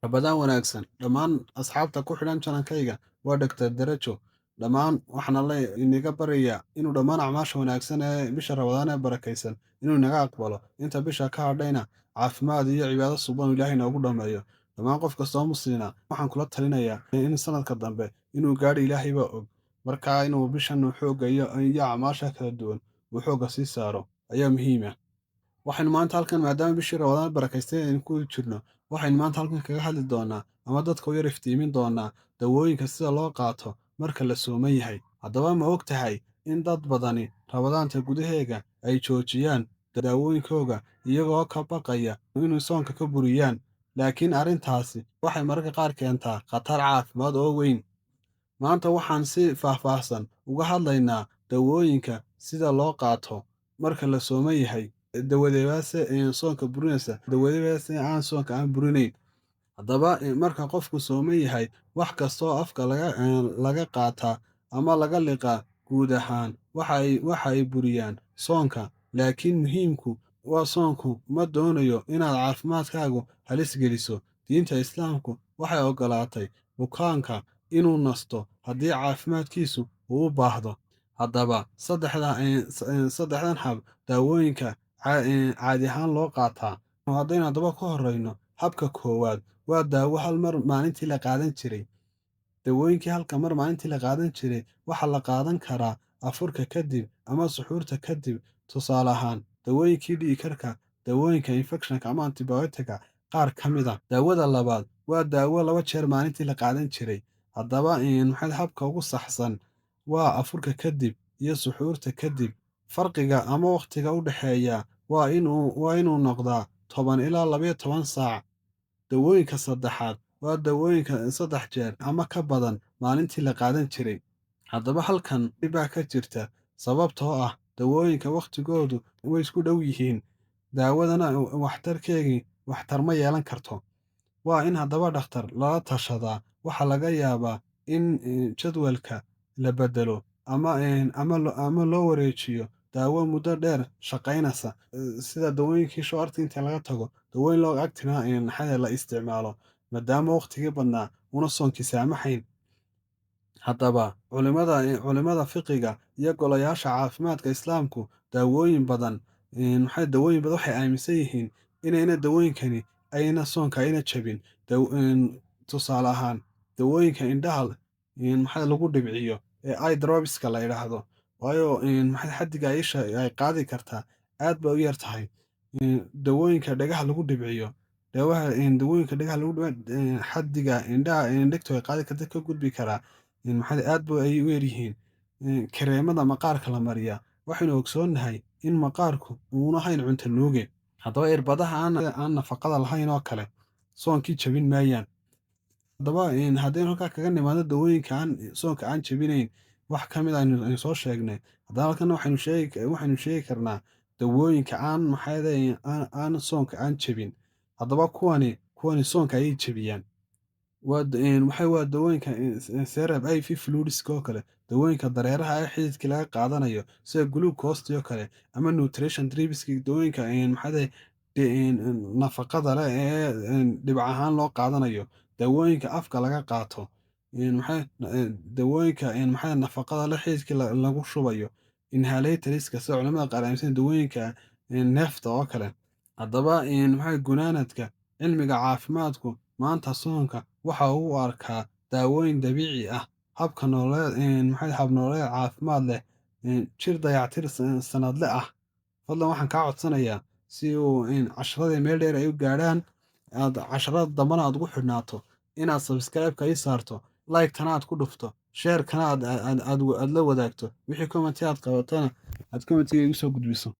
Ramadaan wanaagsan dhammaan asxaabta ku xidhan channel-kayga waa Dr. Darajo. Dhammaan waxaan Alle inaga baryayaa inuu dhammaan acmaasha wanaagsan ee bisha Ramadaan ee barakaysan inuu inaga aqbalo. Inta bisha ka hadhayna caafimaad iyo cibaado suban uu Ilaahay noogu dhammeeyo. Dhammaan qof kasta oo muslina waxaan kula talinayaa in sanadka dambe inuu gaadho Ilaahay baa og. Markaa inuu bishan xoogga iyo acmaasha kala duwan uu xoogga sii saaro ayaa muhiim ah. Waxaynu maanta halkan maadaama bishii Ramadaan barakaystay aynu ku jirno, waxaynu maanta halkan kaga hadli doonaa ama dadka u yar iftiimin doonaa dawooyinka sida loo qaato marka la sooman yahay. Haddaba ma og tahay in dad badani Ramadaanta gudaheega ay joojiyaan daawooyinkooga iyagoo ka baqaya inuu soonka ka buriyaan, laakiin arrintaasi waxay mararka qaar keentaa khatar caafimaad oo weyn. Maanta waxaan si faahfaahsan uga hadlaynaa dawooyinka sida loo qaato marka la sooman yahay, dawadeebase soonka burinaysa, dawadeebase aan soonka burinayn. Haddaba marka qofku sooman yahay, wax kasta oo afka laga qaataa ama laga liqaa guud ahaan waxa ay buriyaan soonka, laakiin muhiimku waa soonku ma doonayo inaad caafimaadkaagu halis geliso. Diinta Islaamku waxay oggolaatay bukaanka inuu nasto haddii caafimaadkiisu u baahdo. Haddaba saddexdan hab daawooyinka caadi ahaan loo qaataa. Haddaynu haddaba ka horreyno, habka koowaad waa daawo hal mar maalintii la qaadan jiray. Dawooyinkii halka mar maalintii la qaadan jiray waxaa la qaadan karaa afurka kadib ama suxuurta kadib. Tusaale ahaan, dawooyinkii dhiig karka, dawooyinka infekshanka ama antibiyootiga qaar ka mid ah. Daawada labaad waa daawo 2 jeer maalintii la qaadan jiray. Haddaba habka ugu saxsan waa afurka kadib iyo suxuurta kadib. Farqiga ama waqtiga u dhexeeya waa inuu noqdaa 10 ilaa 12 saac. Dawooyinka saddexaad waa dawooyinka 3 jeer ama ka badan maalintii la qaadan jiray. Haddaba halkan dhib baa ka jirta sababtoo ah dawooyinka waqtigoodu way isku dhow yihiin, daawadana waxtar ma yeelan karto. Waa in haddaba dhakhtar lala tashadaa. Waxaa laga yaabaa in jadwalka la beddelo ama loo wareejiyo daawo muddo dheer shaqaynaysa, sida dawooyinkii short-inta laga tago dawooyin long-acting la isticmaalo, maadaama waqtigii badnaa una soonkii saamaxayn. Haddaba culimada fiqiga iyo golayaasha caafimaadka Islaamku dawooyin badan waxay aaminsan yihiin inayna dawooyinkani ayna soonka jabin. Tusaale ahaan, dawooyinka indhaha lagu dhibciyo ee eye dropska la yidhaahdo, waayo xaddiga isha ay qaadi kartaa aad bay u yar tahay. Dawooyinka dhagaha lagu dhibciyo, xaddiga dhegtu ay qaadi karto ka gudbi karaa aad bay u yar yihiin. Kareemada maqaarka la mariyaa, waxaynu ogsoonnahay in maqaarku uuna ahayn cunto nuuge. Haddaba irbadaha aan nafaqada lahayn oo kale soonkii jabin maayaan. Haddaba haddaynu halkaa kaga nimaadno dawooyinka soonka aan jabinayn, wax ka mid ah aynu soo sheegnay. Haddaba halkan waxaynu sheegi karnaa dawooyinka aan soonka jabin. Haddaba kuwani soonka ayay jabiyaan. Waa dawooyinka serum IV fluidska oo kale, dawooyinka dareeraha ee xididka laga qaadanayo sida glucose oo kale, ama nutrition dripska, dawooyinka nafaqada leh ee dhibco ahaan loo qaadanayo, dawooyinka afka laga qaato, dawooyinka nafaqada leh xididka lagu shubayo, inhalatorska sida culimada qaar aaminsan dawooyinka neefta oo kale. Haddaba gunaanadka cilmiga caafimaadku maanta soonka waxa uu u arkaa daawooyin dabiici ah, hab nololeed caafimaad leh, jir dayactir sanadle ah. Fadlan waxaan kaa codsanayaa si casharada meel dheer ay u gaadhaan, casharada dambena aad ugu xidhnaato, inaad subscribe-ka ii saarto, like-tana aad ku dhufto, share-kana aad la wadaagto. Wixii comment aad qabatana aad comment-iga igu soo gudbiso.